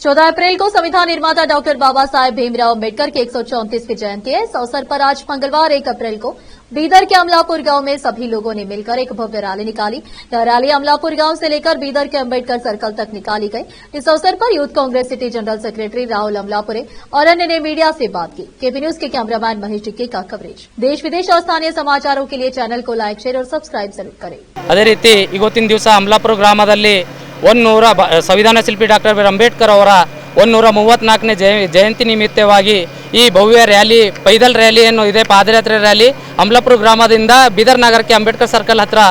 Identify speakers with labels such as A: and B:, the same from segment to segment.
A: 14 अप्रैल को संविधान निर्माता डॉक्टर बाबा साहेब भीमराव अम्बेडकर की 134वीं जयंती है। इस अवसर पर आज मंगलवार 1 अप्रैल को बीदर के अमलापुर गांव में सभी लोगों ने मिलकर एक भव्य रैली निकाली। यह रैली अमलापुर गांव से लेकर बीदर के अम्बेडकर सर्कल तक निकाली गई। इस अवसर पर youth Congress city general secretary Rahul Amlapure और अन्य ने मीडिया से बात की। केपी न्यूज के कैमरामैन महेश टिक्की का कवरेज। देश विदेश और स्थानीय समाचारों के लिए चैनल को लाइक, शेयर और सब्सक्राइब जरूर करें।
B: ಅದೇ ರೀತಿ ಇವತ್ತಿನ ದಿವಸ ಅಮಲಾಪುರ ಗ್ರಾಮದಲ್ಲಿ 100 ಸಂವಿಧಾನ ಶಿಲ್ಪಿ ಡಾಕ್ಟರ್ ಬಿ ಆರ್ ಅಂಬೇಡ್ಕರ್ ಅವರ 134ನೇ ಜಯಂತಿ ನಿಮಿತ್ತವಾಗಿ ಈ ಭವ್ಯ ರ್ಯಾಲಿ ಪೈದಲ್ ರ್ಯಾಲಿಯನ್ನು ಇದೆ, ಪಾದಯಾತ್ರೆ ರ್ಯಾಲಿ ಅಮಲಾಪುರ ಗ್ರಾಮದಿಂದ ಬೀದರ್ ನಗರಕ್ಕೆ ಅಂಬೇಡ್ಕರ್ ಸರ್ಕಲ್ ಹತ್ರ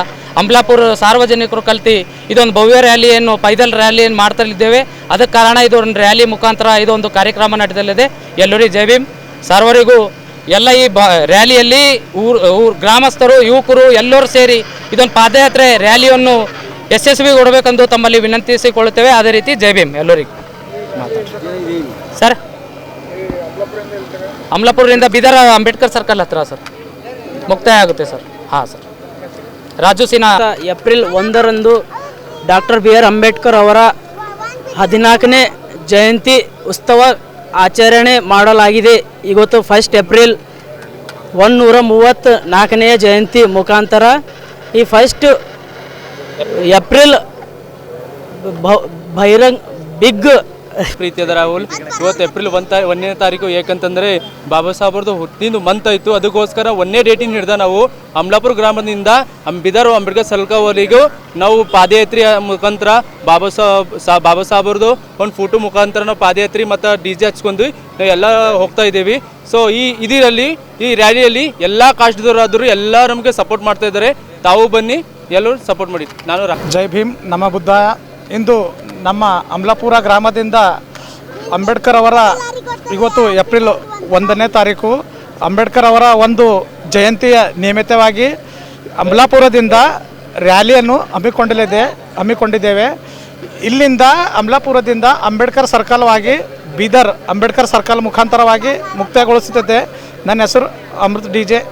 B: ಅಮಲಾಪುರ ಸಾರ್ವಜನಿಕರು ಕಲ್ತಿ ಇದೊಂದು ಭವ್ಯ ರ್ಯಾಲಿಯನ್ನು ಪೈದಲ್ ರ್ಯಾಲಿಯನ್ನು ಮಾಡ್ತಲಿದ್ದೇವೆ. ಅದಕ್ಕೆ ಕಾರಣ ಇದೊಂದು ರ್ಯಾಲಿ ಮುಖಾಂತರ ಇದೊಂದು ಕಾರ್ಯಕ್ರಮ ನಡೆದಲಿದೆ. ಎಲ್ಲರಿಗೂ ಜೈ ಭೀಮ್. ಸರ್ವರಿಗೂ ಎಲ್ಲ ಈ ರ್ಯಾಲಿಯಲ್ಲಿ ಗ್ರಾಮಸ್ಥರು ಯುವಕರು ಎಲ್ಲರೂ ಸೇರಿ ಇದೊಂದು ಪಾದಯಾತ್ರೆ ರ್ಯಾಲಿಯನ್ನು ಯಶಸ್ವಿಗೊಡಬೇಕೆಂದು ತಮ್ಮಲ್ಲಿ ವಿನಂತಿಸಿಕೊಳ್ಳುತ್ತೇವೆ. ಅದೇ ರೀತಿ ಜೈ ಭೀಮ್ ಎಲ್ಲರಿಗೂ. ಸರ್, ಅಮಲಾಪುರದಿಂದ ಬೀದರ್ ಅಂಬೇಡ್ಕರ್ ಸರ್ಕಲ್ ಹತ್ರ ಸರ್ ಮುಕ್ತಾಯ ಆಗುತ್ತೆ ಸರ್. ಹಾಂ ಸರ್. ರಾಜು ಸಿನ್ಹಾ.
C: ಏಪ್ರಿಲ್ 1ರಂದು ಡಾಕ್ಟರ್ ಬಿ ಆರ್ ಅಂಬೇಡ್ಕರ್ ಅವರ 14ನೇ ಜಯಂತಿ ಉತ್ಸವ ಆಚರಣೆ ಮಾಡಲಾಗಿದೆ. ಇವತ್ತು 1 ಏಪ್ರಿಲ್ 134ನೇ ಜಯಂತಿ ಮುಖಾಂತರ ಈ 1 ಏಪ್ರಿಲ್ ಬಹಿರಂಗ ಬಿಗ್
D: ಪ್ರೀತಿಯಾದ ರಾಹುಲ್. ಇವತ್ತು ಏಪ್ರಿಲ್ 1ನೇ ತಾರೀಕು ಏಕಂತಂದರೆ ಬಾಬಾ ಸಾಹೇಬ್ರದ್ದು ಹುಟ್ಟಿದ ಮಂತ್ ಆಯಿತು. ಅದಕ್ಕೋಸ್ಕರ 1ನೇ ಡೇಟಿನ ಹಿಡ್ದ ನಾವು ಅಮಲಾಪುರ ಗ್ರಾಮದಿಂದ ಬೀದರ್ ಅಂಬೇಡ್ಕರ್ ಸರ್ಕಲ್ವರೆಗೂ ನಾವು ಪಾದಯಾತ್ರೆಯ ಮುಖಾಂತರ ಬಾಬಾ ಸಾಹೇಬ್ರದ್ದು ಒಂದು ಫೋಟೋ ಮುಖಾಂತರ ನಾವು ಪಾದಯಾತ್ರೆ ಮತ್ತು DJ ಹಚ್ಕೊಂಡು ನಾವು ಎಲ್ಲ ಹೋಗ್ತಾ ಇದ್ದೀವಿ. ಸೊ ಈ ರ್ಯಾಲಿಯಲ್ಲಿ ಎಲ್ಲ ಕಾಸ್ಟ್ದವರಾದರೂ ಎಲ್ಲ ನಮಗೆ ಸಪೋರ್ಟ್ ಮಾಡ್ತಾ ಇದ್ದಾರೆ. ತಾವು ಬನ್ನಿ, ಎಲ್ಲರೂ ಸಪೋರ್ಟ್ ಮಾಡಿ. ನಾನು
E: ಜೈ ಭೀಮ್ ನಮ್ಮ ಬುದ್ಧ. ಇಂದು ನಮ್ಮ ಅಮಲಾಪುರ ಗ್ರಾಮದಿಂದ ಅಂಬೇಡ್ಕರ್ ಅವರ ಇವತ್ತು ಏಪ್ರಿಲ್ 1ನೇ ತಾರೀಕು ಅಂಬೇಡ್ಕರ್ ಅವರ ಒಂದು ಜಯಂತಿಯ ನಿಮಿತ್ತವಾಗಿ ಅಮಲಾಪುರದಿಂದ ರ್ಯಾಲಿಯನ್ನು ಹಮ್ಮಿಕೊಂಡಿದ್ದೇವೆ. ಇಲ್ಲಿಂದ ಅಮಲಾಪುರದಿಂದ ಅಂಬೇಡ್ಕರ್ ಸರ್ಕಲ್ವಾಗಿ ಬೀದರ್ ಅಂಬೇಡ್ಕರ್ ಸರ್ಕಲ್ ಮುಖಾಂತರವಾಗಿ ಮುಕ್ತಾಯಗೊಳಿಸುತ್ತಿದೆ. ನನ್ನ ಹೆಸರು ಅಮೃತ್ DJ.